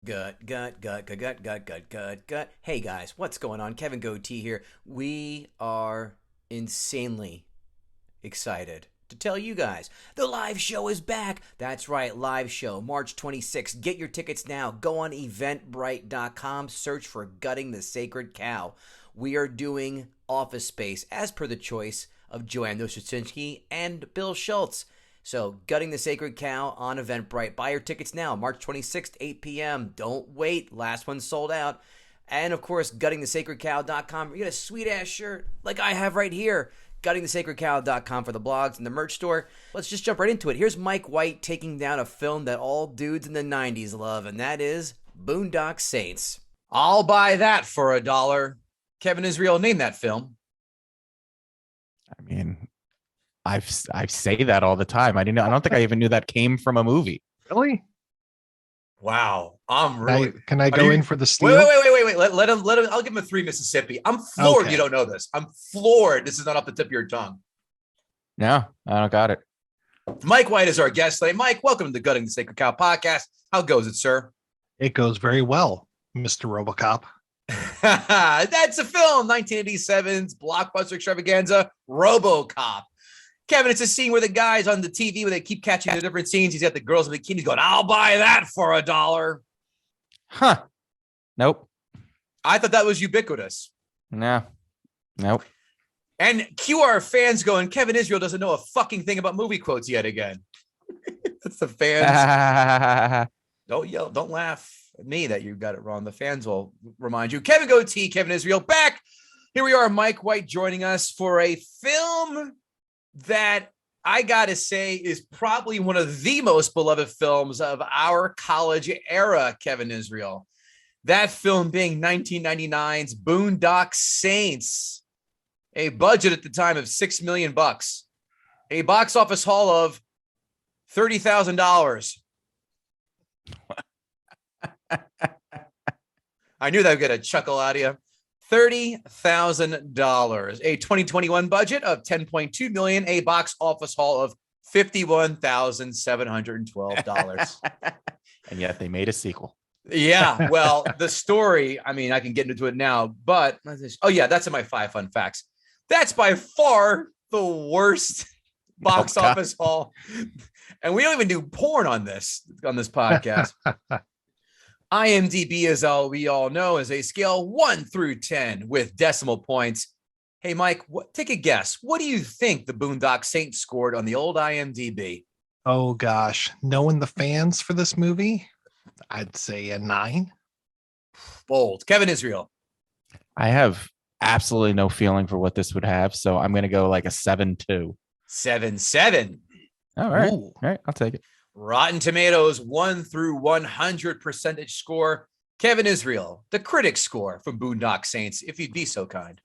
Gut. Hey guys, what's going on? Kevin Goatee here. We are insanely excited to tell you guys the live show is back. That's right, live show, March 26th. Get your tickets now. Go on eventbrite.com, search for Gutting the Sacred Cow. We are doing Office Space as per the choice of Joanne Nostratinsky and Bill Schultz. So, Gutting the Sacred Cow on Eventbrite. Buy your tickets now, March 26th, 8 p.m. Don't wait. Last one sold out. And, of course, guttingthesacredcow.com. You get a sweet-ass shirt like I have right here. Guttingthesacredcow.com for the blogs and the merch store. Let's just jump right into it. Here's Mike White taking down a film that all dudes in the 90s love, and that is Boondock Saints. I'll buy that for $1. Kevin Israel, name that film. I mean, I say that all the time. I don't think I even knew that came from a movie. Really? Wow. I'm really. Can I go in for the steal? Wait. Let him. I'll give him a 3 Mississippi. I'm floored. Okay. You don't know this. I'm floored. This is not off the tip of your tongue. No, I don't got it. Mike White is our guest today. Mike, welcome to the Gutting the Sacred Cow podcast. How goes it, sir? It goes very well, Mr. RoboCop. That's a film, 1987's blockbuster extravaganza, RoboCop. Kevin, it's a scene where the guys on the TV where they keep catching the different scenes. He's got the girls in bikinis going, I'll buy that for $1. Huh. Nope. I thought that was ubiquitous. No. Nope. And QR fans going, Kevin Israel doesn't know a fucking thing about movie quotes yet again. That's the fans. Don't yell. Don't laugh at me that you got it wrong. The fans will remind you. Kevin Goatee, Kevin Israel back. Here we are, Mike White joining us for a film that I got to say is probably one of the most beloved films of our college era, Kevin Israel. That film being 1999's Boondock Saints, a budget at the time of $6 million, a box office haul of $30,000. I knew that would get a chuckle out of you. $30,000, a 2021 budget of $10.2 million, a box office haul of $51,712. And yet they made a sequel. Yeah, well, the story, I mean, I can get into it now, but that's in my 5 fun facts. That's by far the worst box office haul. And we don't even do porn on this podcast. IMDb, as we all know, is a scale 1 through 10 with decimal points. Hey, Mike, take a guess. What do you think the Boondock Saints scored on the old IMDb? Oh, gosh. Knowing the fans for this movie, I'd say a 9. Bold. Kevin Israel. I have absolutely no feeling for what this would have, so I'm going to go like a 7.2. 7.7. All right. Ooh. All right, I'll take it. Rotten Tomatoes 1 through 100 percentage score. Kevin Israel, the critic score from Boondock Saints, if you'd be so kind.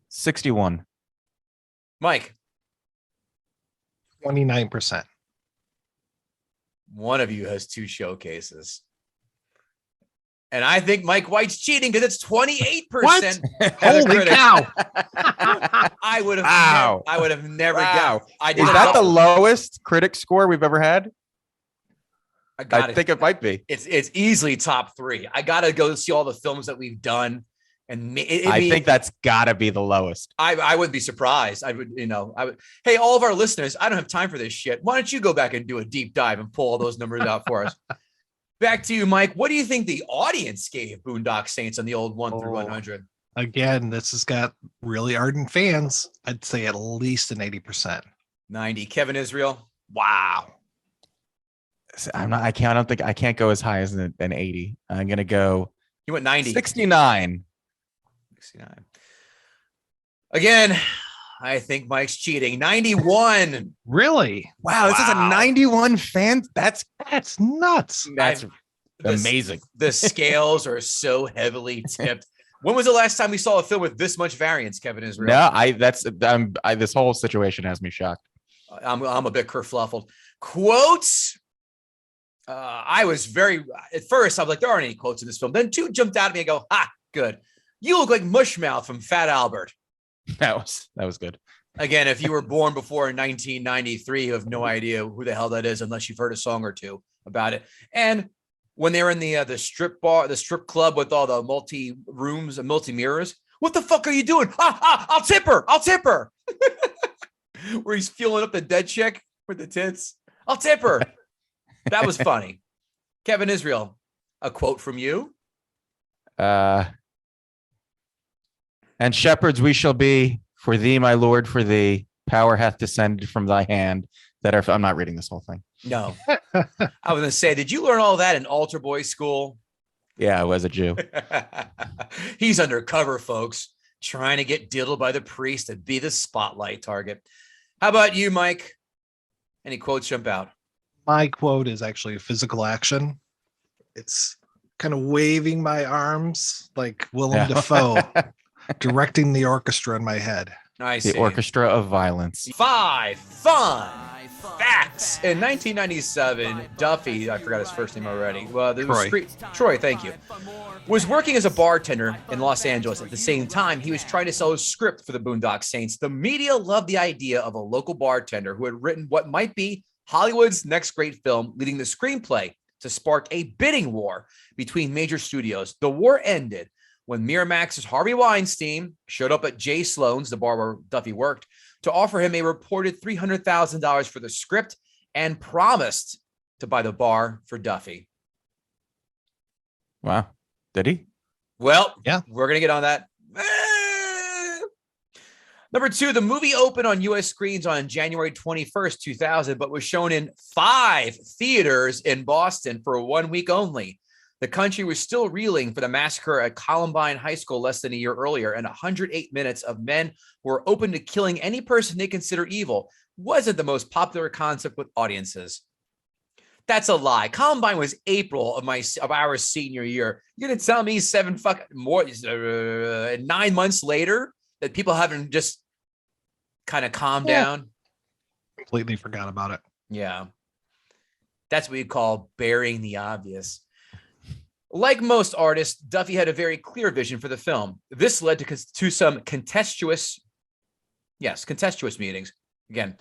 61. Mike. 29%. One of you has 2 showcases. And I think Mike White's cheating because it's 28%. What? Holy cow. I would have never Wow. guessed. Is that the lowest critic score we've ever had? I think it might be. It's easily top 3. I got to go see all the films that we've done. And I think that's got to be the lowest. I wouldn't be surprised. I would. Hey, all of our listeners, I don't have time for this shit. Why don't you go back and do a deep dive and pull all those numbers out for us? Back to you, Mike. What do you think the audience gave Boondock Saints on the old 1 through 100? Again, this has got really ardent fans. I'd say at least an 80%. 90. Kevin Israel. Wow. I can't go as high as an 80. I'm going to go. You went 90. 69. 69. Again, I think Mike's cheating. 91. Really? Wow, this is a 91 fan. That's nuts. That's amazing. The scales are so heavily tipped. When was the last time we saw a film with this much variance, Kevin Israel? No, this whole situation has me shocked. I'm a bit kerfluffled. Quotes. I was at first I was like, there aren't any quotes in this film. Then 2 jumped out at me and go, good. You look like Mushmouth from Fat Albert. That was good. Again, if you were born before 1993, you have no idea who the hell that is unless you've heard a song or 2. about it. And when they were in the strip bar, the strip club with all the multi rooms and multi mirrors, what the fuck are you doing? I'll tip her. I'll tip her. Where he's fueling up the dead chick with the tits. I'll tip her. That was funny. Kevin Israel, a quote from you. And shepherds we shall be for thee, my Lord, for thee. Power hath descended from thy hand. I'm not reading this whole thing. No. I was going to say, did you learn all that in altar boy school? Yeah, I was a Jew. He's undercover, folks, trying to get diddled by the priest and be the spotlight target. How about you, Mike? Any quotes jump out? My quote is actually a physical action. It's kind of waving my arms like Willem Dafoe, directing the orchestra in my head. I see. The orchestra of violence. 5 fun facts. In 1997, Duffy, I forgot his first name already. Well, Troy, thank you. Was working as a bartender in Los Angeles. At the same time, he was trying to sell his script for the Boondock Saints. The media loved the idea of a local bartender who had written what might be Hollywood's next great film, leading the screenplay to spark a bidding war between major studios. The war ended when Miramax's Harvey Weinstein showed up at Jay Sloan's, the bar where Duffy worked, to offer him a reported $300,000 for the script and promised to buy the bar for Duffy. Wow. Did he? Well, yeah, we're going to get on that. Number 2, the movie opened on U.S. screens on January 21st, 2000, but was shown in 5 theaters in Boston for 1 week only. The country was still reeling for the massacre at Columbine High School less than a year earlier, and 108 minutes of men who were open to killing any person they consider evil wasn't the most popular concept with audiences. That's a lie. Columbine was April of our senior year. You're gonna tell me 9 months later that people haven't just kind of calmed down? Completely forgot about it. Yeah. That's what you call burying the obvious. Like most artists, Duffy had a very clear vision for the film. This led to some contentious meetings, again,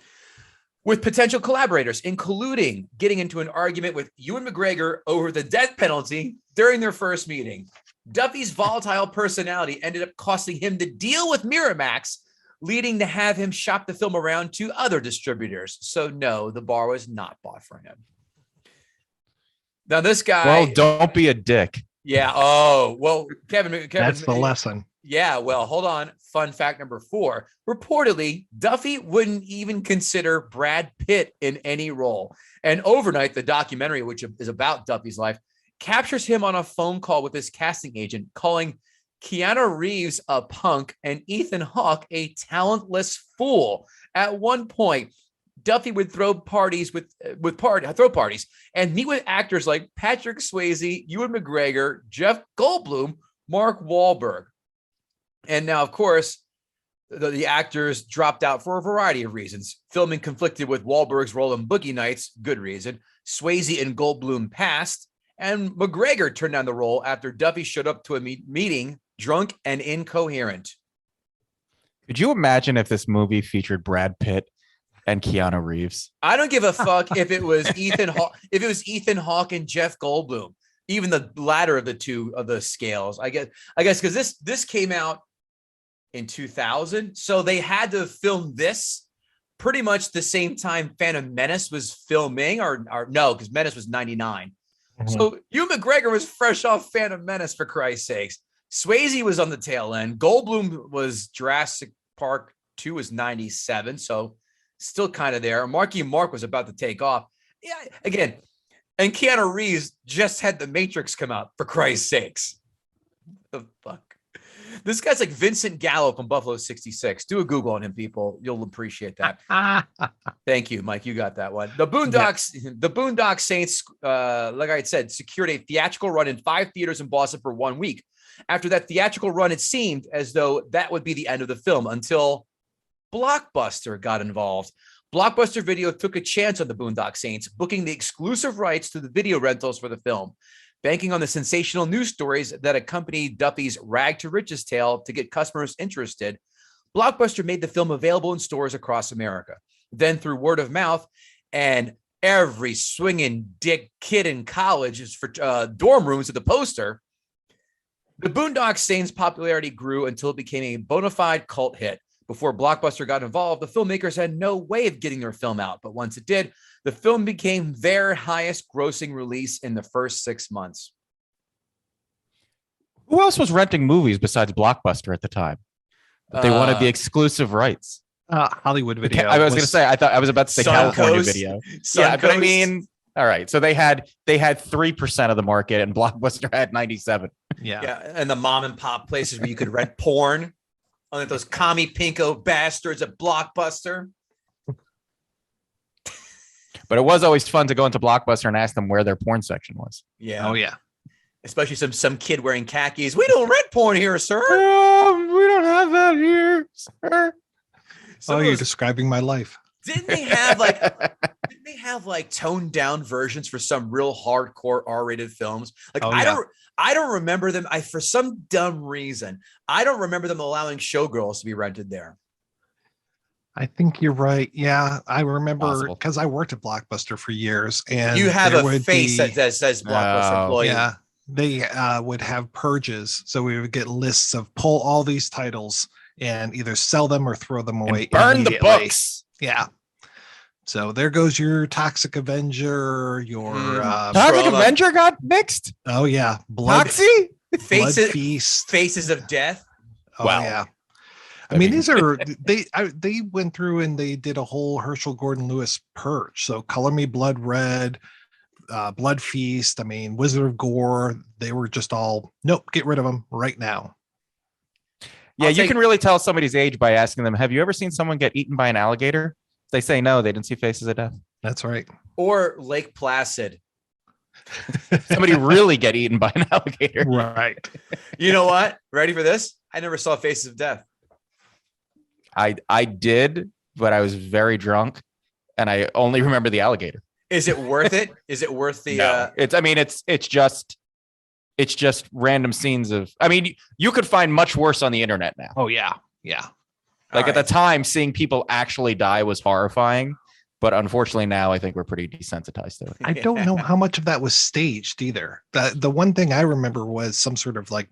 with potential collaborators, including getting into an argument with Ewan McGregor over the death penalty during their first meeting. Duffy's volatile personality ended up costing him the deal with Miramax, leading to have him shop the film around to other distributors. So no, the bar was not bought for him. Now this guy. Well, don't be a dick. Yeah. Oh, well, Kevin. That's the lesson. Yeah. Well, hold on. Fun fact number 4. Reportedly, Duffy wouldn't even consider Brad Pitt in any role. And Overnight, the documentary, which is about Duffy's life, captures him on a phone call with his casting agent, calling Keanu Reeves a punk and Ethan Hawke a talentless fool. At one point, Duffy would throw parties and meet with actors like Patrick Swayze, Ewan McGregor, Jeff Goldblum, Mark Wahlberg. And now, of course, the actors dropped out for a variety of reasons. Filming conflicted with Wahlberg's role in Boogie Nights, good reason. Swayze and Goldblum passed, and McGregor turned down the role after Duffy showed up to a meeting drunk and incoherent. Could you imagine if this movie featured Brad Pitt and Keanu Reeves? I don't give a fuck if it was Ethan Hawke and Jeff Goldblum, even the latter of the two of the scales. I guess because this came out in 2000, so they had to film this pretty much the same time Phantom Menace was filming, or no, because Menace was 99. Mm-hmm. So Ewan McGregor was fresh off Phantom Menace, for Christ's sakes. Swayze was on the tail end. Goldblum was Jurassic Park 2 was 97, so still kind of there. Marky Mark was about to take off. Yeah, again, and Keanu Reeves just had The Matrix come out, for Christ's sakes. The fuck? This guy's like Vincent Gallo from Buffalo 66. Do a Google on him, people. You'll appreciate that. Thank you, Mike. You got that one. The Boondock Saints, like I said, secured a theatrical run in 5 theaters in Boston for 1 week. After that theatrical run, it seemed as though that would be the end of the film until Blockbuster got involved. Blockbuster Video took a chance on the Boondock Saints, booking the exclusive rights to the video rentals for the film. Banking on the sensational news stories that accompanied Duffy's rag to riches tale to get customers interested, Blockbuster made the film available in stores across America. Then through word of mouth and every swinging dick kid in college is for dorm rooms with the poster. The Boondock Saints' popularity grew until it became a bona fide cult hit. Before Blockbuster got involved, the filmmakers had no way of getting their film out, but once it did, the film became their highest grossing release in the first 6 months. Who else was renting movies besides Blockbuster at the time? But they wanted the exclusive rights. Hollywood Video. I was going to say, I was about to say California Video. Yeah, but I mean, all right. So they had 3% of the market, and Blockbuster had 97. Yeah, and the mom and pop places where you could rent porn. On those commie pinko bastards at Blockbuster. But it was always fun to go into Blockbuster and ask them where their porn section was. Yeah. Oh yeah. Especially some kid wearing khakis. We don't rent porn here, sir. We don't have that here, sir. You're describing my life. Didn't they have like toned down versions for some real hardcore R-rated films? Like I don't remember them. For some dumb reason, I don't remember them allowing Showgirls to be rented there. I think you're right. Yeah, I remember because I worked at Blockbuster for years, and you have a face that says Blockbuster employee. Yeah, they would have purges, so we would get lists of pull all these titles and either sell them or throw them away. And burn the books. Yeah. So there goes your Toxic Avenger, your Toxic Avenger got mixed. Oh yeah, Toxie? Blood Feast, Faces of Death. Oh wow. Yeah. I mean, these are they went through and they did a whole Herschel Gordon Lewis purge. So Color Me Blood Red, Blood Feast. I mean, Wizard of Gore. They were just all nope. Get rid of them right now. Yeah, you can really tell somebody's age by asking them, "Have you ever seen someone get eaten by an alligator?" They say no, they didn't see Faces of Death. That's right. Or Lake Placid. Somebody really get eaten by an alligator. Right. You know what? Ready for this? I never saw Faces of Death. I did, but I was very drunk, and I only remember the alligator. Is it worth it? Is it worth the? No. It's just random scenes of. I mean, you could find much worse on the internet now. Oh yeah, yeah. Like at the time, seeing people actually die was horrifying, but unfortunately now I think we're pretty desensitized to it. I don't know how much of that was staged either. The one thing I remember was some sort of like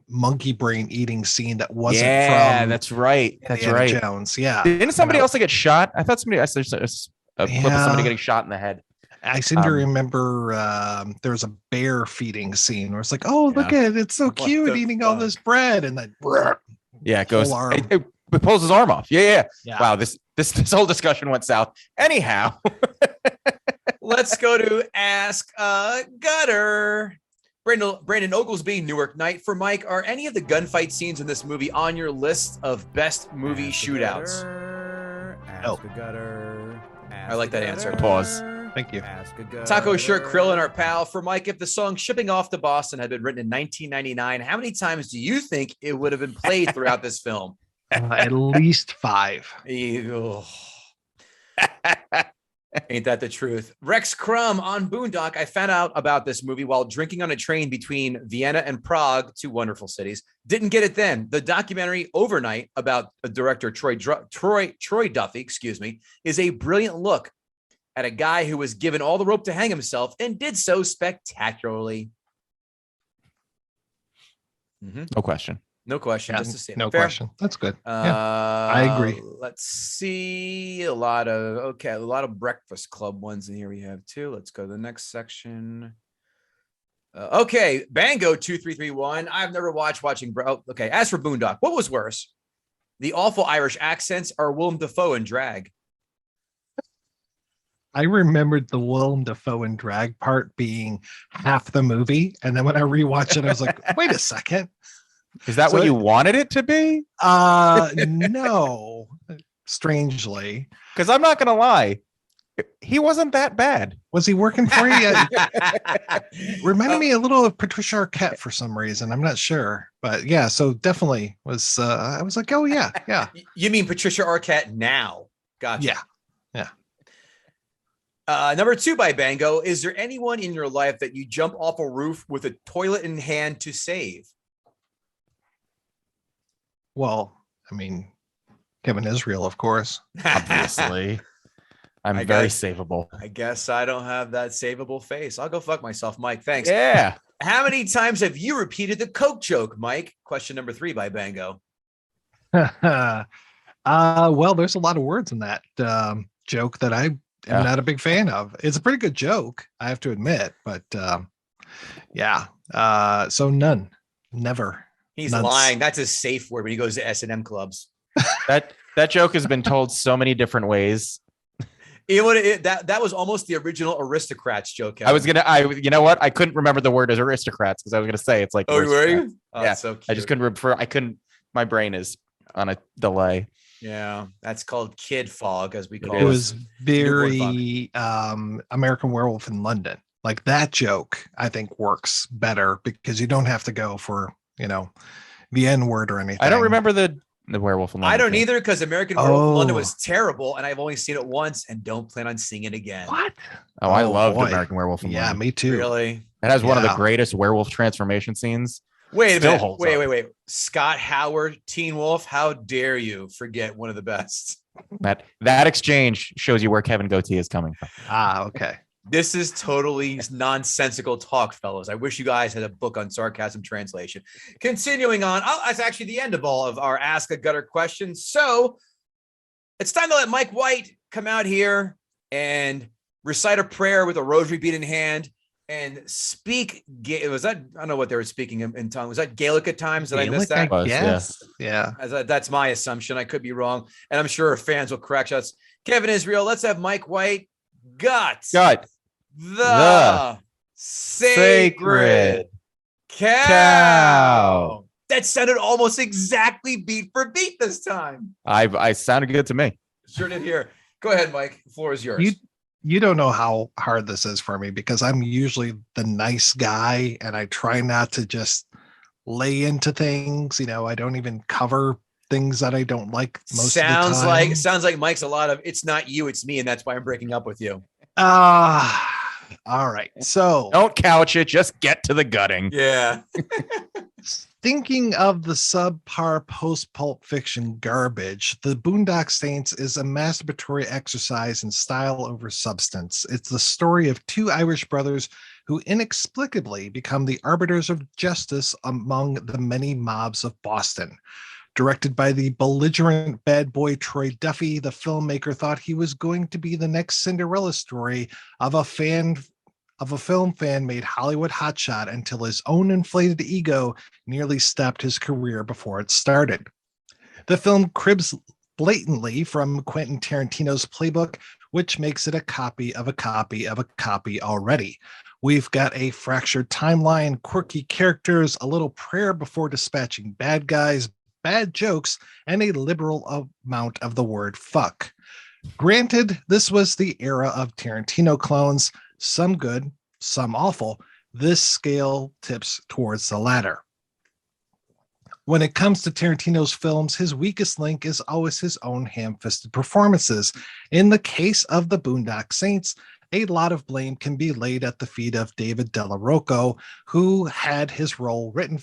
monkey brain eating scene that wasn't from. Yeah, that's right. That's right. Jones. Yeah. Didn't somebody else get shot? I thought I saw a clip of somebody getting shot in the head. I seem to remember there was a bear feeding scene where it's like, oh, look at it. It's so cute eating all this bread. And then it goes. It pulls his arm off. Yeah. Wow, this whole discussion went south. Anyhow, let's go to Ask Gutter. Brandon Oglesby, Newark Night. For Mike, are any of the gunfight scenes in this movie on your list of best movie shootouts? Ask a gutter. I like that answer. Pause. Thank you. Taco Shirt Krill and our pal. For Mike, if the song Shipping Off to Boston had been written in 1999, how many times do you think it would have been played throughout this film? At least 5. Ain't that the truth? Rex Crumb on Boondock. I found out about this movie while drinking on a train between Vienna and Prague, 2 wonderful cities. Didn't get it then. The documentary Overnight about director Troy Duffy, is a brilliant look at a guy who was given all the rope to hang himself and did so spectacularly. No question. No question. Yeah, Just to say no fair. question. That's good. I agree. Let's see. A lot of Breakfast Club ones in here we have too. Let's go to the next section. Okay, Bango 2331. I've never watching. Okay, as for Boondock, what was worse, the awful Irish accents or Willem Dafoe in drag? I remembered the Willem Dafoe in drag part being half the movie, and then when I rewatched it, I was like, "Wait a second, is that what you wanted it to be?" No, strangely, because I'm not gonna lie, he wasn't that bad. Was he working for you? Reminded me a little of Patricia Arquette for some reason. I'm not sure, but yeah. So definitely was. I was like, oh yeah. You mean Patricia Arquette now? Gotcha. Yeah. Number 2 by Bango. Is there anyone in your life that you jump off a roof with a toilet in hand to save? Well, I mean, Kevin Israel, of course. Obviously. I'm very savable. I guess I don't have that savable face. I'll go fuck myself, Mike. Thanks. Yeah. How many times have you repeated the Coke joke, Mike? Question number 3 by Bango. Well, there's a lot of words in that joke that I am not a big fan of. It's a pretty good joke, I have to admit, but so none, never. He's lying. That's a safe word when he goes to S&M clubs. That joke has been told so many different ways. That was almost the original aristocrats joke. Kevin. You know what? I couldn't remember the word as aristocrats because I was gonna say it's like. Oh, were you? Oh, yeah. So cute. I just couldn't refer. I couldn't. My brain is on a delay. Yeah, that's called kid fog, as we call it. It was very American Werewolf in London. Like that joke, I think works better because you don't have to go for the N word or anything. I don't remember the Werewolf in London. I don't either because American Werewolf in London was terrible, and I've only seen it once and don't plan on seeing it again. What? Oh, I loved American Werewolf in London. Yeah, me too. Really? It has one of the greatest werewolf transformation scenes. Wait a minute. Wait. Scott Howard, Teen Wolf. How dare you forget one of the best? That exchange shows you where Kevin Goatee is coming from. Okay. This is totally nonsensical talk, fellows. I wish you guys had a book on sarcasm translation. Continuing on, that's actually the end of all of our Ask a Gutter questions. So it's time to let Mike White come out here and recite a prayer with a rosary bead in hand and speak. Was that, I don't know what they were speaking in tongue. Was that Gaelic at times? Did I miss that? Yes. Yeah. That's my assumption. I could be wrong. And I'm sure fans will correct us. Kevin Israel, let's have Mike White. Got the sacred cow. That sounded almost exactly beat for beat this time. I sounded good to me. Sure did here. Go ahead, Mike. The floor is yours. You don't know how hard this is for me because I'm usually the nice guy and I try not to just lay into things. I don't even cover things that I don't like most of the time. Sounds like Mike's a lot of it's not you, it's me, and that's why I'm breaking up with you. All right. So don't couch it, just get to the gutting. Yeah. Thinking of the subpar post-pulp fiction garbage, the Boondock Saints is a masturbatory exercise in style over substance. It's the story of two Irish brothers who inexplicably become the arbiters of justice among the many mobs of Boston. Directed by the belligerent bad boy Troy Duffy, the filmmaker thought he was going to be the next Cinderella story of a film fan made Hollywood hotshot until his own inflated ego nearly stopped his career before it started. The film cribs blatantly from Quentin Tarantino's playbook, which makes it a copy of a copy of a copy already. We've got a fractured timeline, quirky characters, a little prayer before dispatching bad guys, bad jokes, and a liberal amount of the word fuck. Granted, this was the era of Tarantino clones, some good, some awful. This scale tips towards the latter. When it comes to Tarantino's films, his weakest link is always his own ham-fisted performances. In the case of the Boondock Saints, a lot of blame can be laid at the feet of David Della Rocco, who had his role written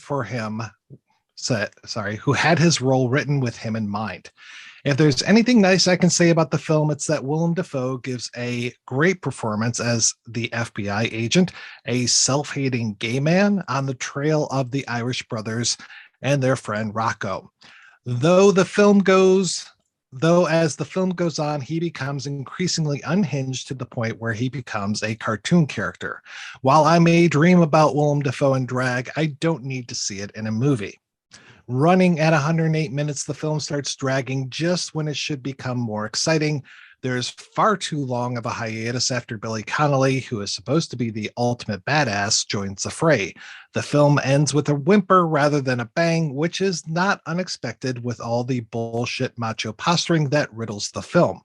with him in mind. If there's anything nice I can say about the film, it's that Willem Dafoe gives a great performance as the FBI agent, a self-hating gay man on the trail of the Irish brothers and their friend Rocco. Though as the film goes on, he becomes increasingly unhinged to the point where he becomes a cartoon character. While I may dream about Willem Dafoe in drag, I don't need to see it in a movie. Running at 108 minutes, the film starts dragging just when it should become more exciting. There's far too long of a hiatus after Billy Connolly, who is supposed to be the ultimate badass, joins the fray. The film ends with a whimper rather than a bang, which is not unexpected with all the bullshit macho posturing that riddles the film.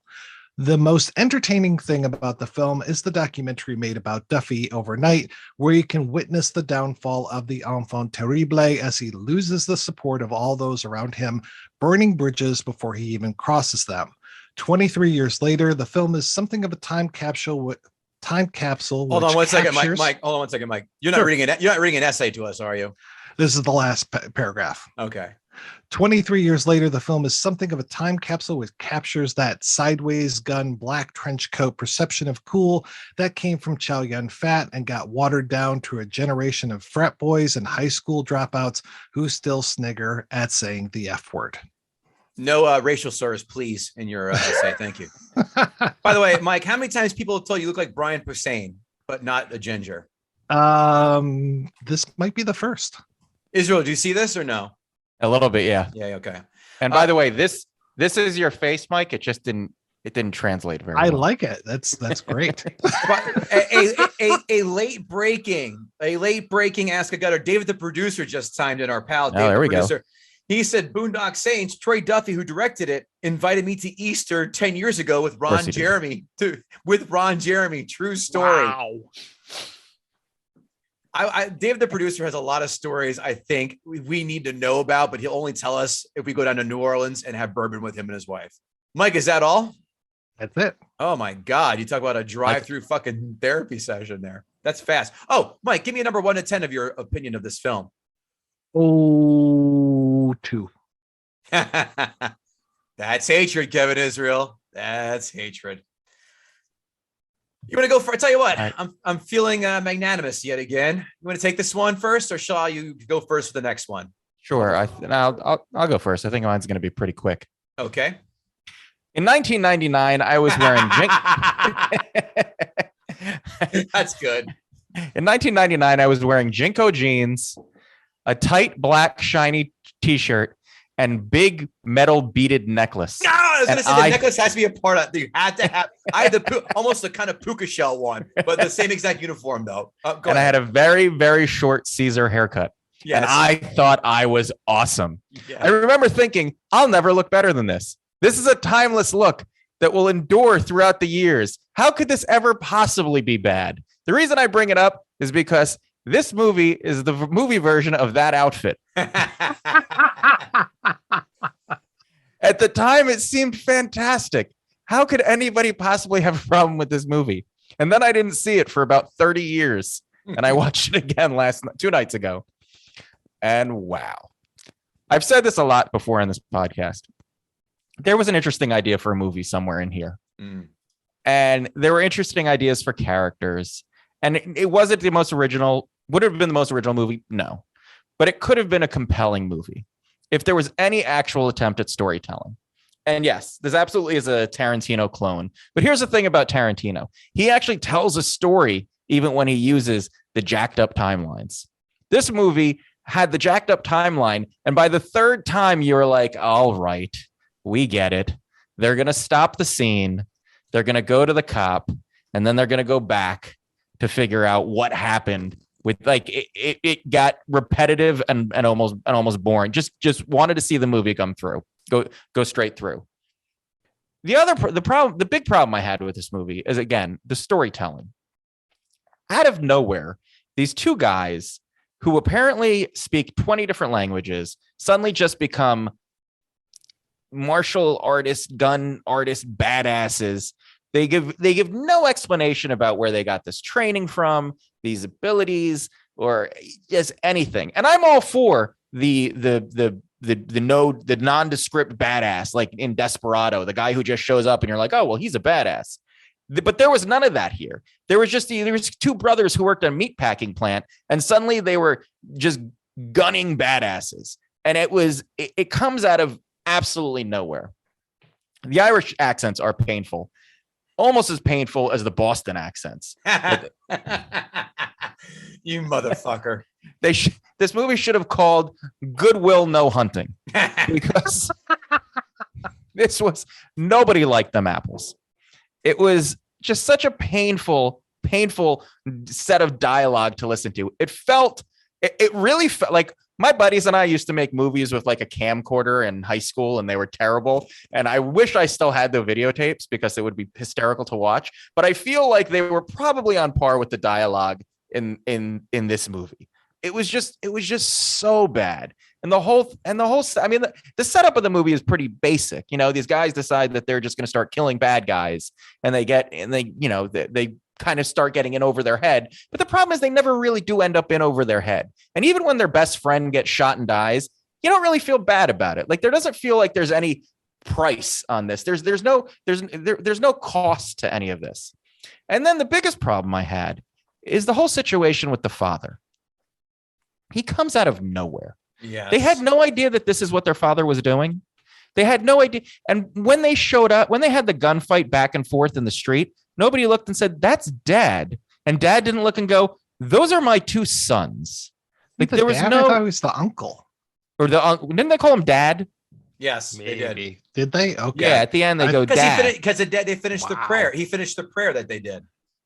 The most entertaining thing about the film is the documentary made about Duffy overnight, where you can witness the downfall of the enfant terrible as he loses the support of all those around him, burning bridges before he even crosses them. 23 years later, the film is something of a time capsule. Hold on one second, Mike. You're not reading an essay to us, are you? This is the last paragraph. Okay. 23 years later, the film is something of a time capsule which captures that sideways gun, black trench coat perception of cool that came from Chow Yun-fat and got watered down to a generation of frat boys and high school dropouts who still snigger at saying the F word. No racial slurs, please, in your essay. Thank you. By the way, Mike, how many times people have told you look like Brian Posehn, but not a ginger? This might be the first. Israel, do you see this or no? A little bit, yeah. Yeah, okay. And by the way, this is your face, Mike. It just didn't translate very well. I like it. That's great. But a late breaking Ask a Gutter. David, the producer, just chimed in. Our pal, David, there we the producer. go. He said, Boondock Saints, Troy Duffy, who directed it, invited me to Easter 10 years ago with Ron Jeremy. True story. Wow. David, the producer, has a lot of stories I think we need to know about, but he'll only tell us if we go down to New Orleans and have bourbon with him and his wife. Mike, is that all? That's it. Oh my God. You talk about a drive-through fucking therapy session there. That's fast. Oh, Mike, give me a number 1 to 10 of your opinion of this film. Oh, 2. That's hatred, Kevin Israel. That's hatred. You want to go for? I tell you what, right. I'm feeling magnanimous yet again. You want to take this one first, or shall you go first for the next one? Sure, I'll go first. I think mine's going to be pretty quick. Okay. In 1999, I was wearing That's good. In 1999, I was wearing Jinko jeans, a tight black shiny T-shirt, and big metal beaded necklace. No, I was going to say the necklace has to be a part of it. You had to have. I had almost the kind of puka shell one, but the same exact uniform though. I had a very, very short Caesar haircut. Yes. And I thought I was awesome. Yeah. I remember thinking, I'll never look better than this. This is a timeless look that will endure throughout the years. How could this ever possibly be bad? The reason I bring it up is because this movie is the movie version of that outfit. At the time, it seemed fantastic. How could anybody possibly have a problem with this movie? And then I didn't see it for about 30 years. And I watched it again 2 nights ago. And wow. I've said this a lot before on this podcast. There was an interesting idea for a movie somewhere in here. Mm. And there were interesting ideas for characters. And it wasn't the most original. Would it have been the most original movie? No. But it could have been a compelling movie if there was any actual attempt at storytelling. And yes, this absolutely is a Tarantino clone. But here's the thing about Tarantino. He actually tells a story even when he uses the jacked up timelines. This movie had the jacked up timeline. And by the third time, you're like, all right, we get it. They're going to stop the scene. They're going to go to the cop. And then they're going to go back to figure out what happened. With like it got repetitive and almost boring. Just wanted to see the movie come through, go straight through. The big problem I had with this movie is, again, the storytelling. Out of nowhere, these two guys who apparently speak 20 different languages suddenly just become martial artists, gun artists, badasses. They give no explanation about where they got this training from, these abilities, or just anything. And I'm all for the nondescript badass, like in Desperado, the guy who just shows up and you're like, oh, well, he's a badass. But there was none of that here. There was two brothers who worked at a meatpacking plant, and suddenly they were just gunning badasses. And it comes out of absolutely nowhere. The Irish accents are painful. Almost as painful as the Boston accents. You motherfucker. This movie should have called Goodwill No Hunting, because this was, nobody liked them apples. It was just such a painful set of dialogue to listen to. It really felt like my buddies and I used to make movies with like a camcorder in high school, and they were terrible. And I wish I still had the videotapes because it would be hysterical to watch. But I feel like they were probably on par with the dialogue in this movie. It was just so bad. And the whole, I mean, the setup of the movie is pretty basic. You know, these guys decide that they're just going to start killing bad guys, and they kind of start getting in over their head. But the problem is they never really do end up in over their head. And even when their best friend gets shot and dies, you don't really feel bad about it. Like there doesn't feel like there's any price on this. There's no cost to any of this. And then the biggest problem I had is the whole situation with the father. He comes out of nowhere. Yeah. They had no idea that this is what their father was doing. They had no idea. And when they showed up, when they had the gunfight back and forth in the street, nobody looked and said, that's Dad. And Dad didn't look and go, those are my two sons. Like there was I no, thought it was the uncle. or didn't they call him Dad? Yes, Maybe. they did. Did they? Okay. Yeah, at the end they go Dad. Because they finished the Wow. prayer. He finished the prayer that they did.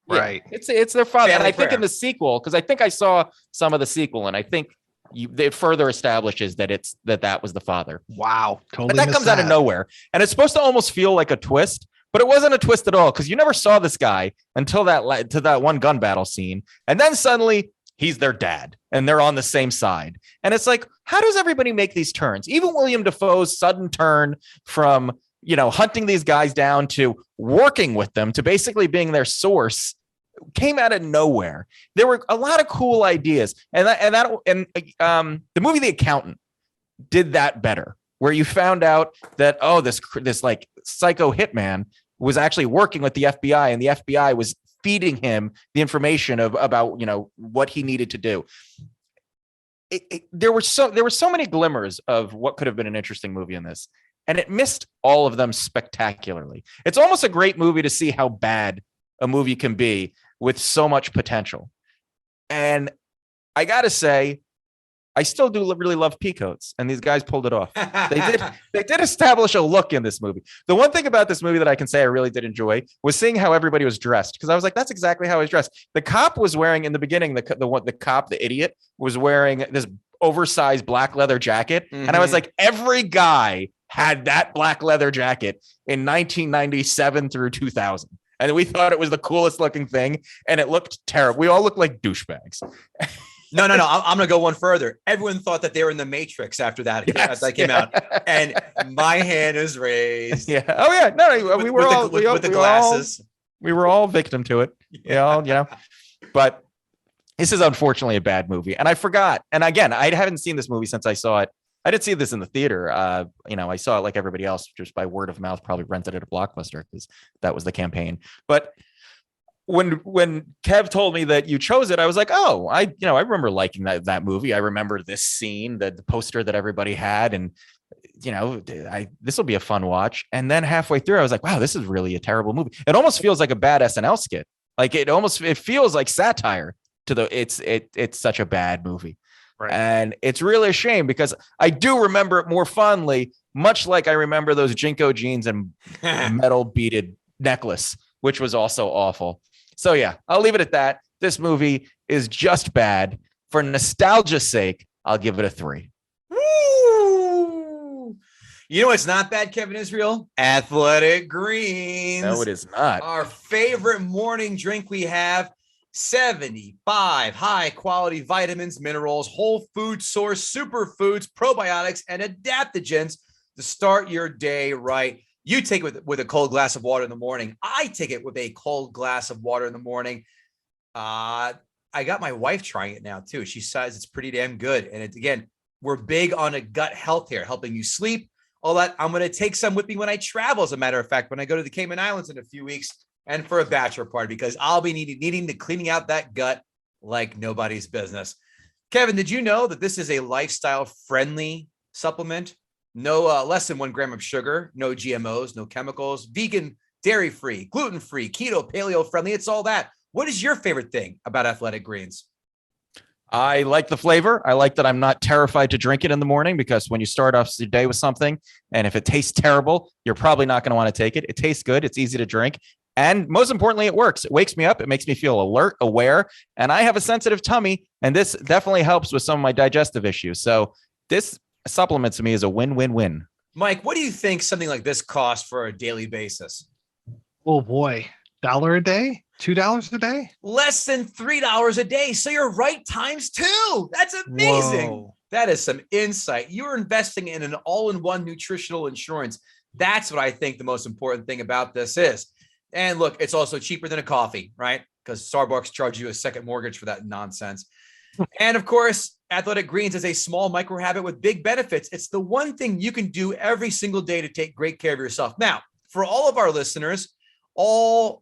Right. It's their father. And Family I think in prayer. the sequel, because I think I saw some of the sequel, and I think it further establishes that that was the father. Wow. Totally. But that missed comes out of nowhere. And it's supposed to almost feel like a twist, but it wasn't a twist at all, because you never saw this guy until that one gun battle scene. And then suddenly he's their dad and they're on the same side. And it's like, how does everybody make these turns? Even William Dafoe's sudden turn from, hunting these guys down to working with them to basically being their source came out of nowhere. There were a lot of cool ideas. And the movie The Accountant did that better, where you found out that, this like psycho hitman was actually working with the FBI, and the FBI was feeding him the information about what he needed to do. There were so many glimmers of what could have been an interesting movie in this, and it missed all of them spectacularly. It's almost a great movie to see how bad a movie can be with so much potential. And I gotta say, I still do really love peacoats, and these guys pulled it off. They did establish a look in this movie. The one thing about this movie that I can say I really did enjoy was seeing how everybody was dressed, because I was like, that's exactly how he's dressed. The cop was wearing, in the beginning, the idiot was wearing this oversized black leather jacket. Mm-hmm. And I was like, every guy had that black leather jacket in 1997 through 2000. And we thought it was the coolest looking thing, and it looked terrible. We all looked like douchebags. No. I'm going to go one further. Everyone thought that they were in the Matrix after that, as that came out. And my hand is raised. Yeah. Oh yeah. No, we were all with the glasses. We were all victim to it. Yeah. But this is unfortunately a bad movie. And I forgot. And again, I haven't seen this movie since I saw it. I didn't see this in the theater. I saw it like everybody else, just by word of mouth, probably rented it at Blockbuster because that was the campaign. But when Kev told me that you chose it, I was like, oh, I remember liking that movie. I remember this scene, the poster that everybody had, and this will be a fun watch. And then halfway through, I was like, wow, this is really a terrible movie. It almost feels like a bad SNL skit. Like it feels like satire to it's such a bad movie. Right. And it's really a shame, because I do remember it more fondly, much like I remember those Jinko jeans and metal beaded necklace, which was also awful. So yeah, I'll leave it at that. This movie is just bad. For nostalgia's sake, I'll give it a 3. Woo! You know what's not bad, Kevin Israel? Athletic Greens. No, it is not. Our favorite morning drink we have. 75 high quality vitamins, minerals, whole food source, superfoods, probiotics, and adaptogens to start your day right. You take it with a cold glass of water in the morning. I take it with a cold glass of water in the morning. I got my wife trying it now too. She says it's pretty damn good. And again, we're big on a gut health here, helping you sleep, all that. I'm going to take some with me when I travel. As a matter of fact, when I go to the Cayman Islands in a few weeks, and for a bachelor party, because I'll be needing to cleaning out that gut like nobody's business. Kevin, did you know that this is a lifestyle friendly supplement? No less than 1 gram of sugar, no GMOs, no chemicals, vegan, dairy free, gluten free, keto, paleo friendly. It's all that. What is your favorite thing about Athletic Greens? I like the flavor. I like that I'm not terrified to drink it in the morning, because when you start off your day with something, and if it tastes terrible, you're probably not going to want to take it. It tastes good. It's easy to drink. And most importantly, it works. It wakes me up. It makes me feel alert, aware, and I have a sensitive tummy. And this definitely helps with some of my digestive issues. So this supplement to me is a win-win-win. Mike, what do you think something like this costs for a daily basis? Oh boy, $1 a day, $2 a day, Less than $3 a day. So you're right, times 2. That's amazing. Whoa. That is some insight. You're investing in an all-in-one nutritional insurance. That's what I think the most important thing about this is. And look, it's also cheaper than a coffee, right? Because Starbucks charge you a second mortgage for that nonsense. And of course, Athletic Greens is a small micro habit with big benefits. It's the one thing you can do every single day to take great care of yourself. Now, for all of our listeners, a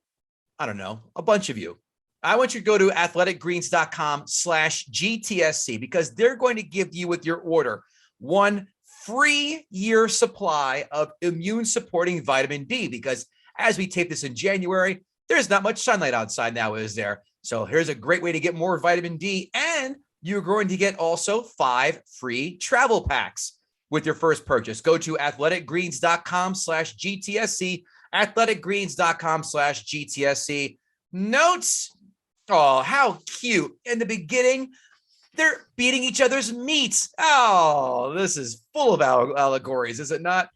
bunch of you, I want you to go to athleticgreens.com/GTSC because they're going to give you with your order 1 free year supply of immune supporting vitamin D, because as we tape this in January, there's not much sunlight outside now, is there? So here's a great way to get more vitamin D, and you're going to get also 5 free travel packs with your first purchase. Go to athleticgreens.com/GTSC, athleticgreens.com/GTSC. Notes. Oh, how cute. In the beginning, they're beating each other's meats. Oh, this is full of allegories, is it not?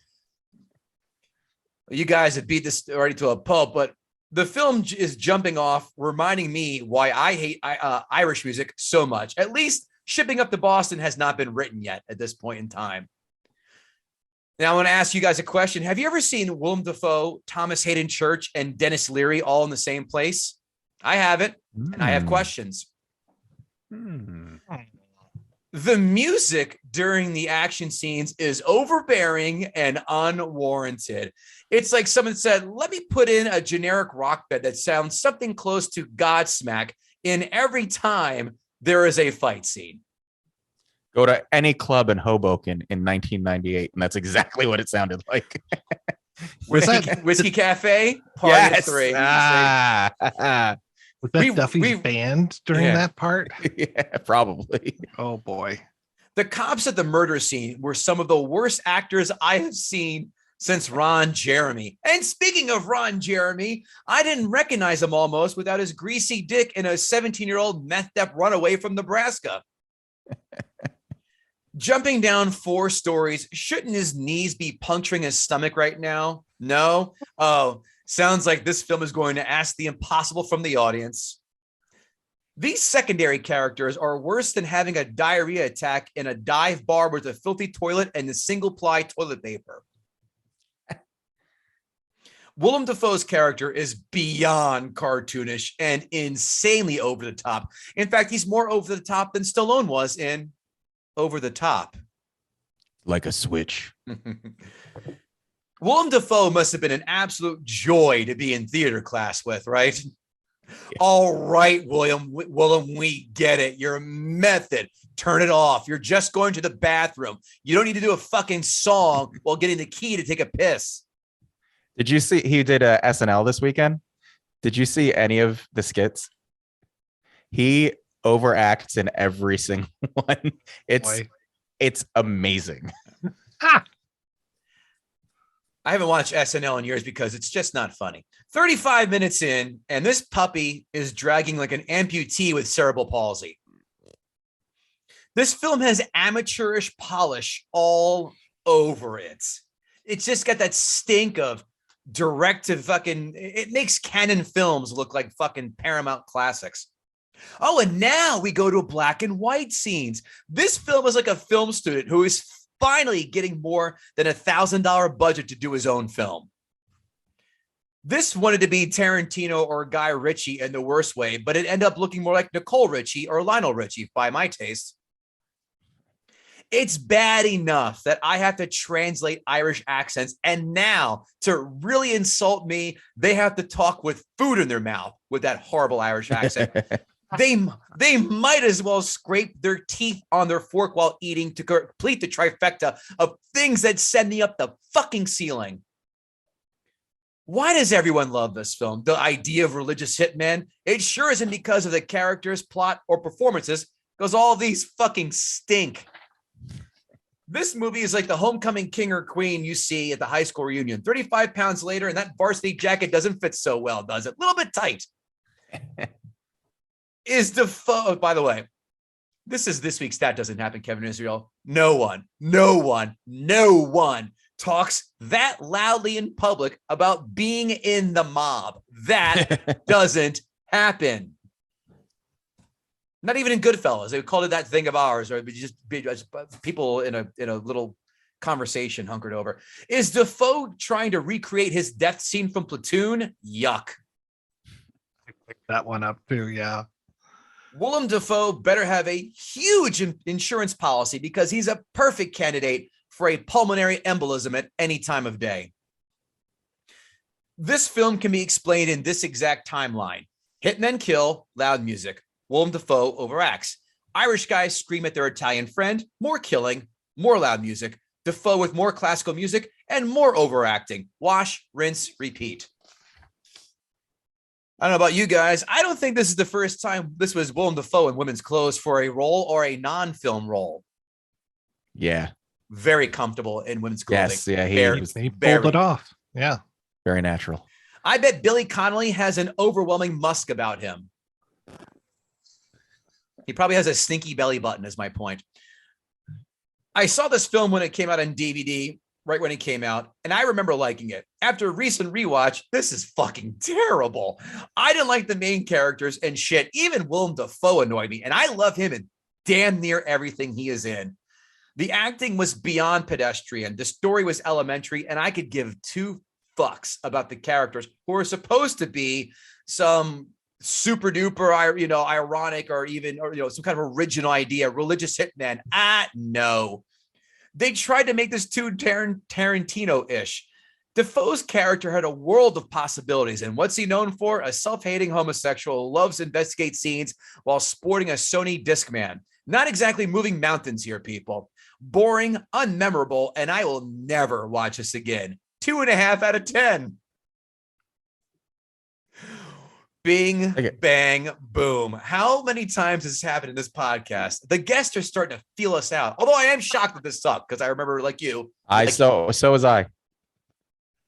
You guys have beat this already to a pulp, but the film is jumping off, reminding me why I hate Irish music so much. At least Shipping Up to Boston has not been written yet at this point in time. Now, I want to ask you guys a question. Have you ever seen Willem Dafoe, Thomas Hayden Church, and Dennis Leary all in the same place? I haven't, and I have questions. The music during the action scenes is overbearing and unwarranted. It's like someone said, let me put in a generic rock bed that sounds something close to Godsmack in every time there is a fight scene. Go to any club in Hoboken in 1998, and that's exactly what it sounded like. Whiskey Cafe, Party of 3. Was that Duffy's band during that part? Yeah, probably. Oh, boy. The cops at the murder scene were some of the worst actors I have seen since Ron Jeremy. And speaking of Ron Jeremy, I didn't recognize him almost without his greasy dick and a 17-year-old methed up runaway from Nebraska. Jumping down 4 stories, shouldn't his knees be puncturing his stomach right now? No? Oh, sounds like this film is going to ask the impossible from the audience. These secondary characters are worse than having a diarrhea attack in a dive bar with a filthy toilet and the single-ply toilet paper. Willem Dafoe's character is beyond cartoonish and insanely over the top. In fact, he's more over the top than Stallone was in Over the Top. Like a switch. Willem Dafoe must have been an absolute joy to be in theater class with, right? Yeah. All right, Willem, we get it. Your method. Turn it off. You're just going to the bathroom. You don't need to do a fucking song while getting the key to take a piss. Did you see he did a SNL this weekend? Did you see any of the skits? He overacts in every single one. It's amazing. I haven't watched SNL in years because it's just not funny. 35 minutes in, and this puppy is dragging like an amputee with cerebral palsy. This film has amateurish polish all over it. It's just got that stink of direct to fucking, it makes Canon films look like fucking Paramount classics. Oh, and now we go to black and white scenes. This film is like a film student who is finally getting more than $1,000 budget to do his own film. This wanted to be Tarantino or Guy Ritchie in the worst way, but it ended up looking more like Nicole Richie or Lionel Richie by my taste. It's bad enough that I have to translate Irish accents, and now to really insult me, they have to talk with food in their mouth with that horrible Irish accent. They might as well scrape their teeth on their fork while eating to complete the trifecta of things that send me up the fucking ceiling. Why does everyone love this film? The idea of religious hitmen? It sure isn't because of the characters, plot, or performances, because all these fucking stink. This movie is like the homecoming king or queen you see at the high school reunion. 35 pounds later, and that varsity jacket doesn't fit so well, does it? A little bit tight. Is Dafoe, by the way, this week's That Doesn't Happen, Kevin Israel. No one talks that loudly in public about being in the mob. That doesn't happen. Not even in Goodfellas. They called it that thing of ours, or just people in a little conversation hunkered over. Is Dafoe trying to recreate his death scene from Platoon? Yuck. I picked that one up too, yeah. Willem Dafoe better have a huge insurance policy because he's a perfect candidate for a pulmonary embolism at any time of day. This film can be explained in this exact timeline. Hit and then kill, loud music. Willem Dafoe overacts. Irish guys scream at their Italian friend, more killing, more loud music. Dafoe with more classical music and more overacting. Wash, rinse, repeat. I don't know about you guys. I don't think this is the first time this was Willem Dafoe in women's clothes for a role or a non-film role. Yeah. Very comfortable in women's clothing. Yes. Yeah. He pulled it off. Yeah. Very natural. I bet Billy Connolly has an overwhelming musk about him. He probably has a stinky belly button, is my point. I saw this film when it came out on DVD, right when it came out, and I remember liking it. After a recent rewatch, this is fucking terrible. I didn't like the main characters and shit. Even Willem Dafoe annoyed me, and I love him in damn near everything he is in. The acting was beyond pedestrian. The story was elementary, and I could give two fucks about the characters who are supposed to be some super duper, ironic or even, some kind of original idea, religious hitman. No. They tried to make this too Tarantino-ish. Defoe's character had a world of possibilities, and what's he known for? A self-hating homosexual who loves to investigate scenes while sporting a Sony Discman. Not exactly moving mountains here, people. Boring, unmemorable, and I will never watch this again. 2.5 out of 10. Bing, bang, boom. How many times has this happened in this podcast? The guests are starting to feel us out. Although I am shocked that this sucked because I remember, like you. So was I.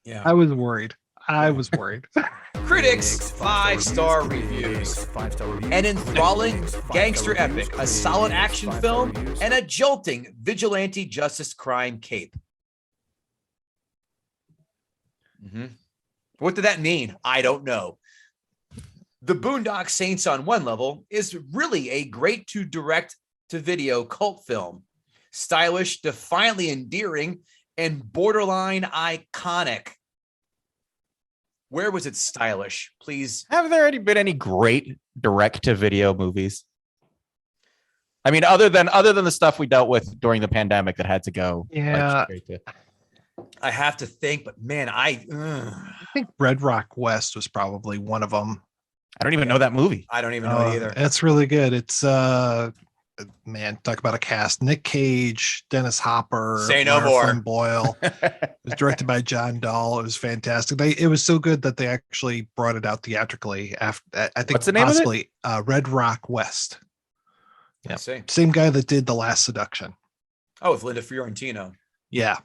Yeah, I was worried. Critics, 5-star reviews. An enthralling gangster epic, a solid action film, and a jolting vigilante justice crime cape. What did that mean? I don't know. The Boondock Saints on one level is really a great to direct to video cult film. Stylish, defiantly endearing, and borderline iconic. Where was it stylish? Please. Have there already been any great direct to video movies? I mean, other than the stuff we dealt with during the pandemic that had to go. Yeah. I have to think, but man, I think Red Rock West was probably one of them. I don't even know that movie. I don't even know it either. It's really good. It's man, talk about a cast: Nick Cage, Dennis Hopper, Say no more. Flynn Boyle. It was directed by John Dahl. It was fantastic. It was so good that they actually brought it out theatrically. After I think What's the name possibly of it? Red Rock West. Yeah, same guy that did The Last Seduction. Oh, with Linda Fiorentino. Yeah.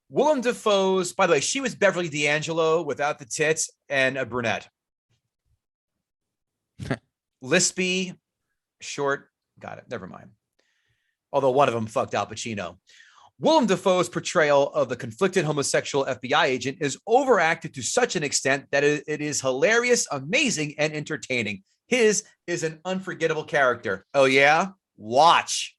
Willem Dafoe's, by the way, she was Beverly D'Angelo without the tits and a brunette. Lispy, short, got it. Never mind. Although one of them fucked Al Pacino. Willem Dafoe's portrayal of the conflicted homosexual FBI agent is overacted to such an extent that it is hilarious, amazing, and entertaining. His is an unforgettable character. Oh, yeah? Watch.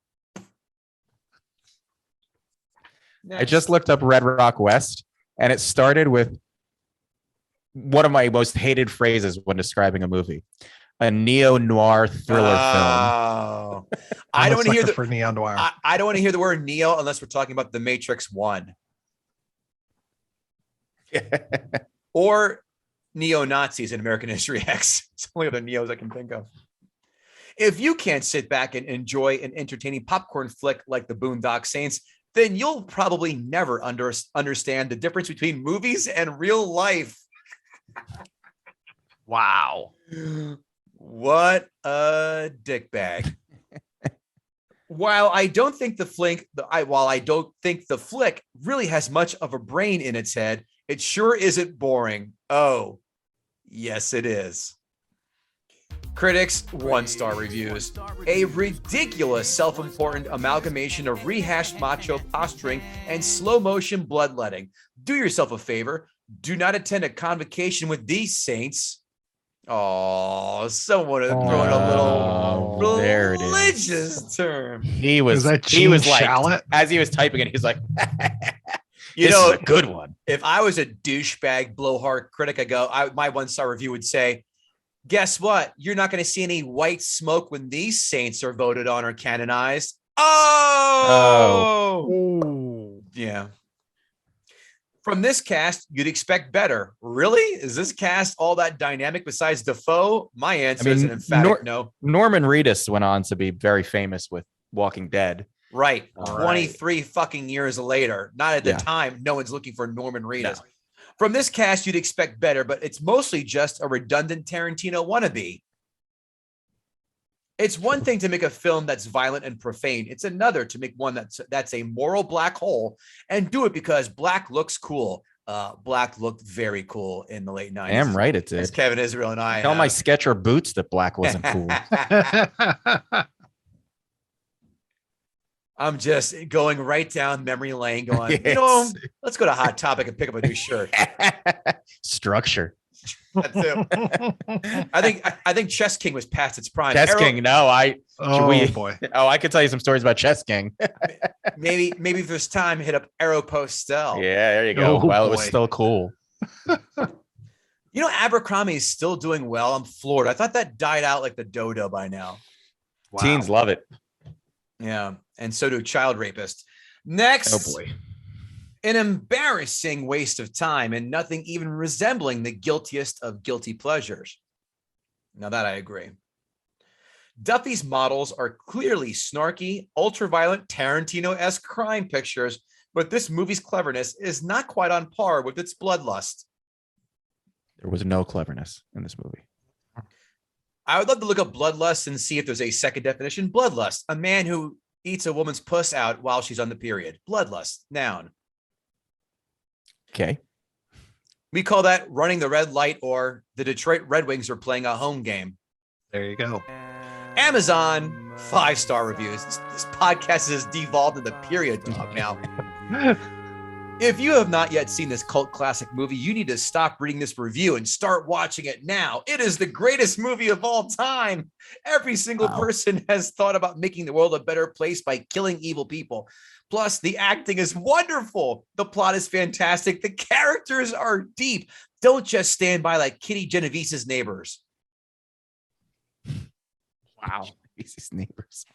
I just looked up Red Rock West, and it started with one of my most hated phrases when describing a movie. A neo-noir thriller film. I don't want to hear for neo-noir. I don't want to hear the word neo unless we're talking about The Matrix 1. Or neo-Nazis in American History X. It's the only other neos I can think of. If you can't sit back and enjoy an entertaining popcorn flick like The Boondock Saints, then you'll probably never understand the difference between movies and real life. Wow. What a dickbag. While I don't think the flick really has much of a brain in its head, it sure isn't boring. Oh, yes, it is. Critics, 1-star reviews. A ridiculous, self-important amalgamation of rehashed macho posturing and slow-motion bloodletting. Do yourself a favor. Do not attend a convocation with these saints. Oh, someone thrown a little religious term. He was like, as he was typing it, he's like, this is a good one. If I was a douchebag blowhard critic, my 1-star review would say, Guess what? You're not going to see any white smoke when these saints are voted on or canonized. Oh, Ooh. yeah. From this cast, you'd expect better. Really? Is this cast all that dynamic besides Defoe? My answer is an emphatic no. Norman Reedus went on to be very famous with Walking Dead. Right. 23 fucking years later. Not at the Yeah. time. No one's looking for Norman Reedus. No. From this cast, you'd expect better, but it's mostly just a redundant Tarantino wannabe. It's one thing to make a film that's violent and profane. It's another to make one that's a moral black hole and do it because black looks cool. Black looked very cool in the late 90s. Damn right it did. As Kevin Israel and I Tell my Sketcher boots that black wasn't cool. I'm just going right down memory lane going, Yes. you know, let's go to Hot Topic and pick up a new shirt. Structure. That's it. I think Chess King was past its prime. Chess King. No, Boy. Oh, I could tell you some stories about Chess King. maybe if there's time, hit up Aeropostale. Yeah, there you go. Oh, While it was boy. still cool. You know, Abercrombie is still doing well. I'm floored. I thought that died out like the dodo by now. Wow. Teens love it. Yeah, and so do Child Rapist. Next, Oh boy. an embarrassing waste of time and nothing even resembling the guiltiest of guilty pleasures. Now that I agree. Duffy's models are clearly snarky, ultraviolet, Tarantino-esque crime pictures, but this movie's cleverness is not quite on par with its bloodlust. There was no cleverness in this movie. I would love to look up bloodlust and see if there's a second definition. Bloodlust, a man who eats a woman's puss out while she's on the period. Bloodlust, noun. Okay. We call that running the red light, or the Detroit Red Wings are playing a home game. There you go. Amazon, 5-star reviews. This podcast has devolved into period talk now. If you have not yet seen this cult classic movie, you need to stop reading this review and start watching it now. It is the greatest movie of all time. Every single person has thought about making the world a better place by killing evil people. Plus, the acting is wonderful. The plot is fantastic. The characters are deep. Don't just stand by like Kitty Genovese's neighbors. Wow. These neighbors.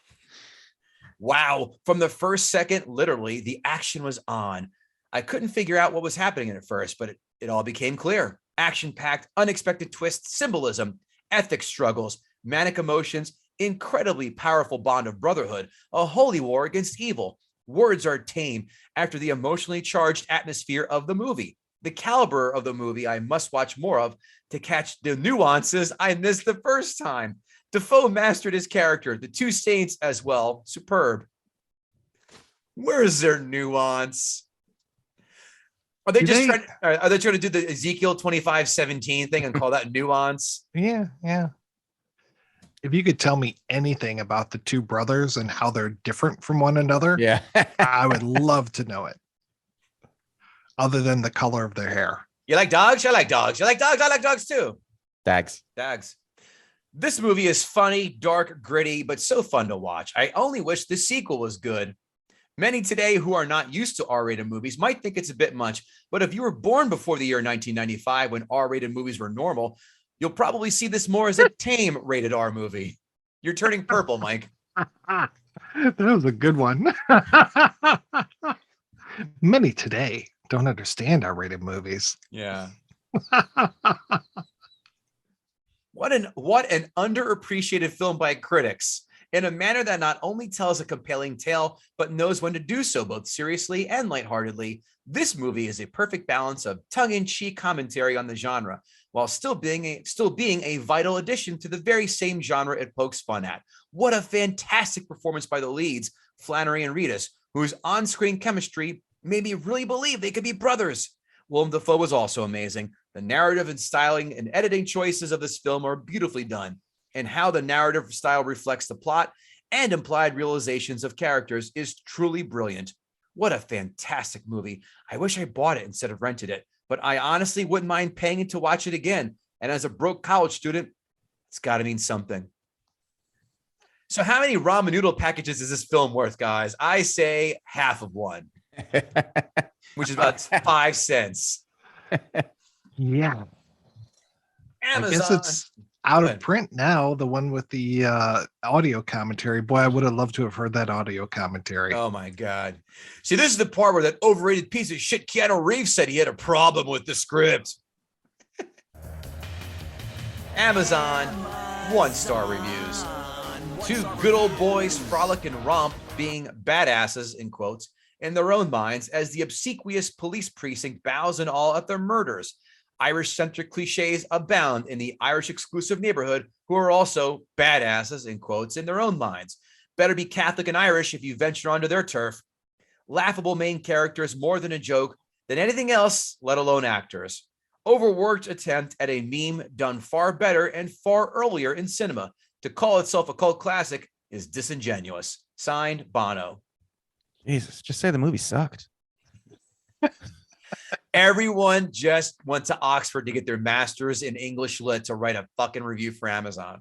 Wow. From the first second, literally, the action was on. I couldn't figure out what was happening at first, but it all became clear. Action-packed, unexpected twists, symbolism, ethics struggles, manic emotions, incredibly powerful bond of brotherhood, a holy war against evil. Words are tame after the emotionally charged atmosphere of the movie. The caliber of the movie I must watch more of to catch the nuances I missed the first time. Defoe mastered his character, the two saints as well. Superb. Where's their nuance? Are they trying to do the Ezekiel 25:17 thing and call that nuance? Yeah. If you could tell me anything about the two brothers and how they're different from one another, Yeah. I would love to know it. Other than the color of their hair. You like dogs? I like dogs. You like dogs? I like dogs too. Dags. This movie is funny, dark, gritty, but so fun to watch. I only wish the sequel was good. Many today who are not used to R-rated movies might think it's a bit much, but if you were born before the year 1995 when R-rated movies were normal, you'll probably see this more as a tame rated R movie. You're turning purple, Mike. That was a good one. Many today don't understand R-rated movies. Yeah. What an underappreciated film by critics, in a manner that not only tells a compelling tale, but knows when to do so both seriously and lightheartedly. This movie is a perfect balance of tongue-in-cheek commentary on the genre, while still being a vital addition to the very same genre it pokes fun at. What a fantastic performance by the leads, Flannery and Reedus, whose on-screen chemistry made me really believe they could be brothers. Willem Dafoe was also amazing. The narrative and styling and editing choices of this film are beautifully done, and how the narrative style reflects the plot and implied realizations of characters is truly brilliant. What a fantastic movie. I wish I bought it instead of rented it, but I honestly wouldn't mind paying it to watch it again. And as a broke college student, it's got to mean something. So how many ramen noodle packages is this film worth, guys? I say half of one, which is about 5 cents. Yeah. Amazon. I guess it's out Good. of print now, the one with the audio commentary. Boy, I would have loved to have heard that audio commentary. Oh my God. See, this is the part where that overrated piece of shit Keanu Reeves said he had a problem with the script. Amazon, 1-star reviews. Two good old boys frolic and romp, being badasses, in quotes, in their own minds as the obsequious police precinct bows in awe at their murders. Irish-centric cliches abound in the Irish-exclusive neighborhood, who are also badasses, in quotes, in their own minds. Better be Catholic and Irish if you venture onto their turf. Laughable main characters more than a joke than anything else, let alone actors. Overworked attempt at a meme done far better and far earlier in cinema. To call itself a cult classic is disingenuous. Signed, Bono. Jesus, just say the movie sucked. Everyone just went to Oxford to get their master's in English lit to write a fucking review for Amazon.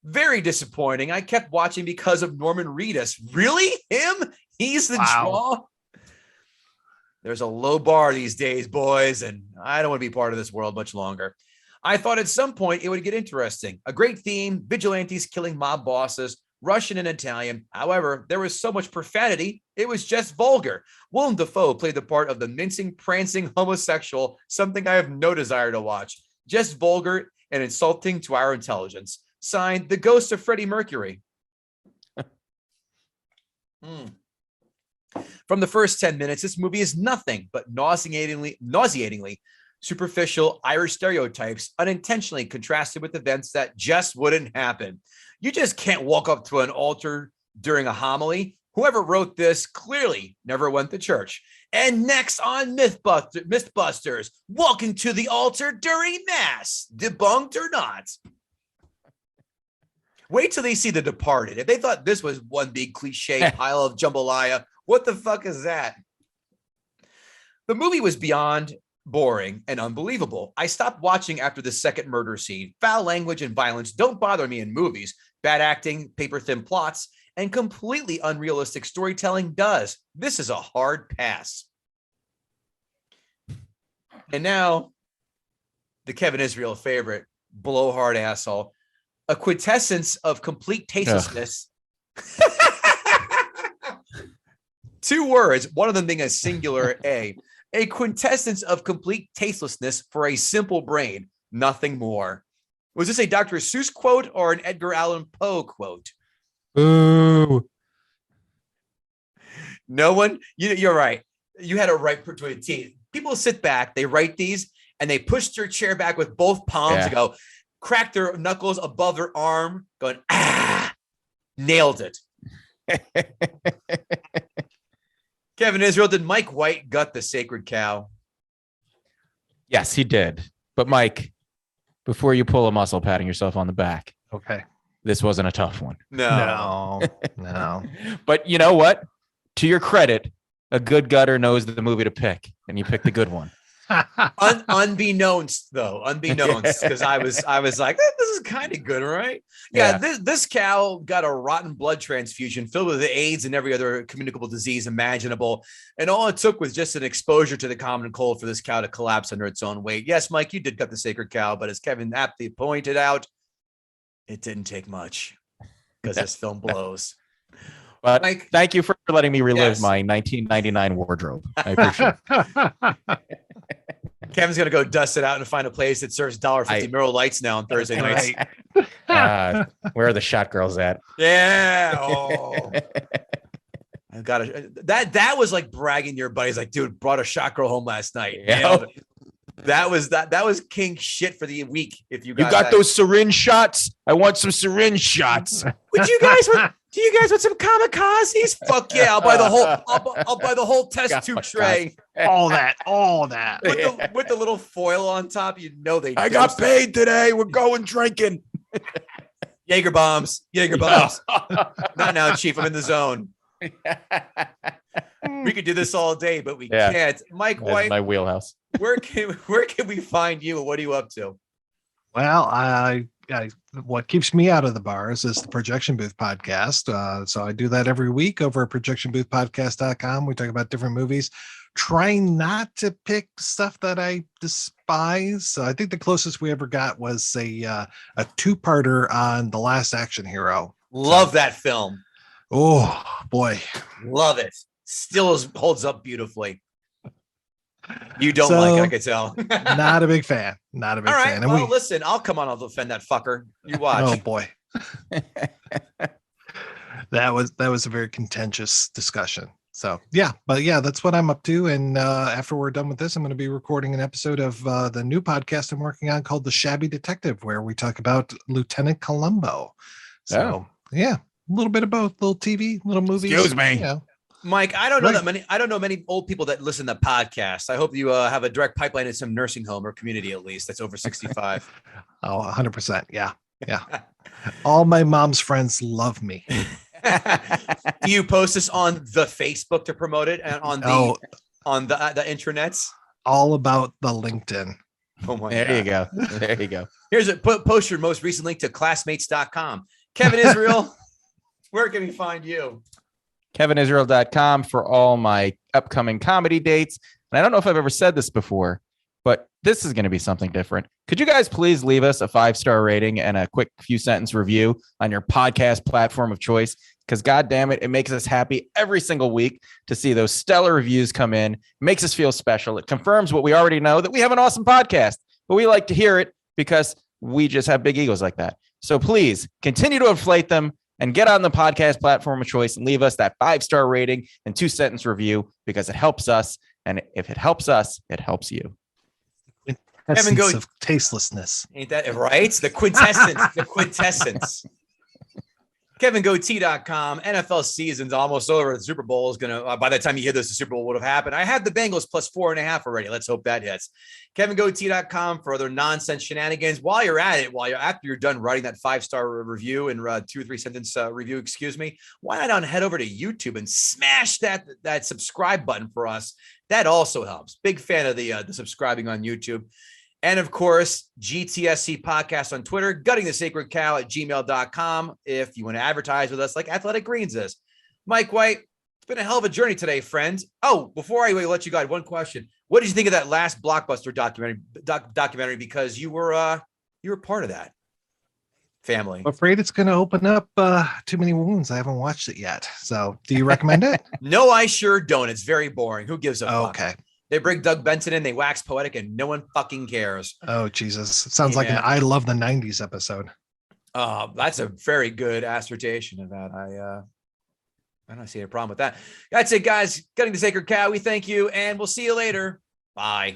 Very disappointing. I kept watching because of Norman Reedus. Really? Him? He's the draw? There's a low bar these days, boys, and I don't want to be part of this world much longer. I thought at some point it would get interesting. A great theme, vigilantes killing mob bosses, Russian and Italian. However, there was so much profanity, it was just vulgar. Willem Dafoe played the part of the mincing, prancing homosexual, something I have no desire to watch. Just vulgar and insulting to our intelligence. Signed, The Ghost of Freddie Mercury. From the first 10 minutes, this movie is nothing but nauseatingly superficial Irish stereotypes, unintentionally contrasted with events that just wouldn't happen. You just can't walk up to an altar during a homily. Whoever wrote this clearly never went to church. And next on Mythbusters, walking to the altar during Mass, debunked or not. Wait till they see The Departed. If they thought this was one big cliche pile of jambalaya, what the fuck is that? The movie was beyond boring and unbelievable. I stopped watching after the second murder scene. Foul language and violence don't bother me in movies. Bad acting, paper-thin plots, and completely unrealistic storytelling does. This is a hard pass. And now, the Kevin Israel favorite, blowhard asshole, a quintessence of complete tastelessness. Two words, one of them being a singular A quintessence of complete tastelessness for a simple brain, nothing more. Was this a Dr. Seuss quote or an Edgar Allan Poe quote? Ooh. No one, you're right. You had it right to a T. People sit back, they write these, and they push their chair back with both palms and go, crack their knuckles above their arm, going, nailed it. Kevin Israel, did Mike White gut the sacred cow? Yes, he did. But Mike, before you pull a muscle patting yourself on the back, Okay. this wasn't a tough one. No. But you know what? To your credit, a good gutter knows the movie to pick, and you picked the good one. Unbeknownst, because I was like, this is kind of good, right? Yeah. This cow got a rotten blood transfusion filled with AIDS and every other communicable disease imaginable, and all it took was just an exposure to the common cold for this cow to collapse under its own weight. Yes, Mike, you did gut the sacred cow, but as Kevin aptly pointed out, it didn't take much because this film blows. But Mike, thank you for letting me relive my 1999 wardrobe. I appreciate it. Kevin's gonna go dust it out and find a place that serves $1.50 Merrill Lights now on Thursday nights. Where are the shot girls at? Yeah. Oh. I got that was like bragging to your buddies, like, dude, brought a shot girl home last night. Yeah. That was king shit for the week. If you got those syringe shots, I want some syringe shots. Would you guys do you guys want some kamikazes? Fuck yeah, I'll buy the whole test tube tray. All that. With the little foil on top, I got paid today. We're going drinking. Jaeger bombs. Not now, Chief. I'm in the zone. We could do this all day, but we can't. Mike White, my wheelhouse. Where can we find you? What are you up to? Well, I what keeps me out of the bars is the Projection Booth podcast. So I do that every week over at projectionboothpodcast.com. We talk about different movies, trying not to pick stuff that I despise. So I think the closest we ever got was a two-parter on The Last Action Hero. Love that film. Oh boy, love it. Still holds up beautifully. You don't like it, I could tell. Not a big fan. Not a big All right, fan. And well, listen, I'll come on. I'll defend that fucker. You watch. Oh boy. That was a very contentious discussion. So yeah, but yeah, that's what I'm up to. And after we're done with this, I'm going to be recording an episode of the new podcast I'm working on called The Shabby Detective, where we talk about Lieutenant Columbo. So yeah, a little bit of both, little TV, little movies. Excuse me. You know. Mike, I don't know many old people that listen to podcasts. I hope you have a direct pipeline in some nursing home or community, at least, that's over 65. Oh, 100%. Yeah. All my mom's friends love me. Do you post this on the Facebook to promote it and on the intranets? All about the LinkedIn. Oh my God. There you go. Here's post your most recent link to classmates.com. Kevin Israel, where can we find you? KevinIsrael.com for all my upcoming comedy dates. And I don't know if I've ever said this before, but this is going to be something different. Could you guys please leave us a 5-star rating and a quick few sentence review on your podcast platform of choice? Because God damn it, it makes us happy every single week to see those stellar reviews come in. It makes us feel special. It confirms what we already know, that we have an awesome podcast, but we like to hear it because we just have big egos like that. So please continue to inflate them and get on the podcast platform of choice and leave us that 5-star rating and 2-sentence review, because it helps us. And if it helps us, it helps you. Kevin, of tastelessness. Ain't that right? The quintessence. KevinGoatee.com. NFL season's almost over. The Super Bowl is going to, by the time you hear this, the Super Bowl would have happened. I had the Bengals plus 4.5 already. Let's hope that hits. KevinGoatee.com for other nonsense shenanigans. While you're at it, after you're done writing that 5-star review and 2 or 3 sentence review, why not head over to YouTube and smash that subscribe button for us? That also helps. Big fan of the subscribing on YouTube. And of course, GTSC podcast on Twitter, gutting the sacred cow at gmail.com. If you want to advertise with us like Athletic Greens is. Mike White, it's been a hell of a journey today, friend. Oh, before I let you go, I had one question. What did you think of that last Blockbuster documentary? Because you were part of that family. I'm afraid it's going to open up too many wounds. I haven't watched it yet. So do you recommend it? No, I sure don't. It's very boring. Who gives a fuck? Okay. They bring Doug Benson in, they wax poetic, and no one fucking cares. Oh, Jesus. It sounds like an I Love the 90s episode. That's a very good assertion of that. I don't see a problem with that. That's it, guys. Gutting the Sacred Cow. We thank you, and we'll see you later. Bye.